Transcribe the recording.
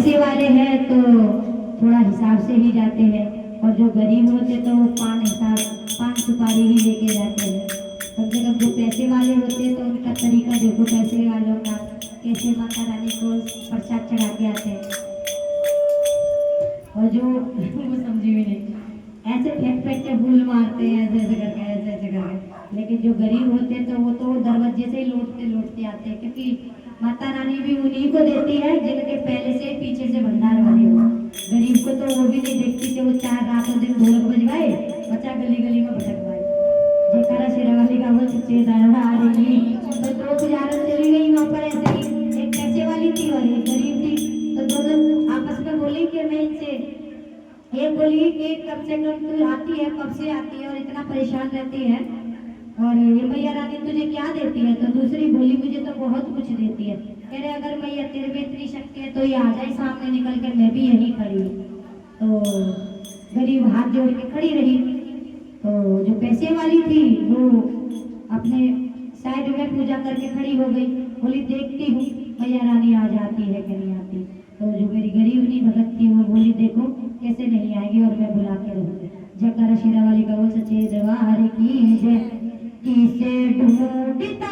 पैसे वाले हैं तो थोड़ा हिसाब से ही जाते हैं, और जो गरीब होते तो वो पान सुपारी ही लेके जाते हैं। कम से कम जो पैसे वाले होते हैं तो उनका तरीका देखो, पैसे वालों का कैसे माता रानी को प्रसाद चढ़ा के आते हैं, और जो वो समझी भी नहीं, ऐसे फेंक फेंक के फूल मारते हैं, ऐसे ऐसे करके ऐसे ऐसे करके। लेकिन जो गरीब होते हैं तो वो तो दरवाजे से ही लौटते लौटते आते हैं, क्योंकि माता रानी भी उन्हीं को देती है जिनके पहले से पीछे से भंडार भरे हो। गरीब को तो वो भी नहीं देखती कि वो 4 रातों दिन ढोलक बजवाए, बच्चा गली गली में भटकवाए। जयकारा शेरावाली का वो सच्चे दरबार आ रही। तो दो गुजारत चली गई वहाँ पर, ऐसे ही एक पैसे वाली थी और एक गरीब थी। तो दोनों आपस में बोली कि मैं इनसे, एक बोली कि कम से कम तू आती है, कब से आती है और इतना परेशान रहती है, और ये मैया रानी तुझे क्या देती है? तो दूसरी बोली मुझे तो बहुत कुछ देती है। कह रहे अगर मैया तेरे में इतनी शक्ति है तो ये आ जाए सामने निकल कर, मैं भी यहीं खड़ी हूँ। तो गरीब हाथ जोड़ के खड़ी रही। तो जो पैसे वाली थी वो अपने साइड में पूजा करके खड़ी हो गई, बोली देखती हूँ मैया रानी आ जाती है कि नहीं आती। तो जो मेरी गरीबनी भगत थी वो बोली देखो कैसे नहीं आएगी और मैं बुला के रहूँगी। जयकारा शेरावाली का वो सच्चे दरबार की जय। किसे ढूंढता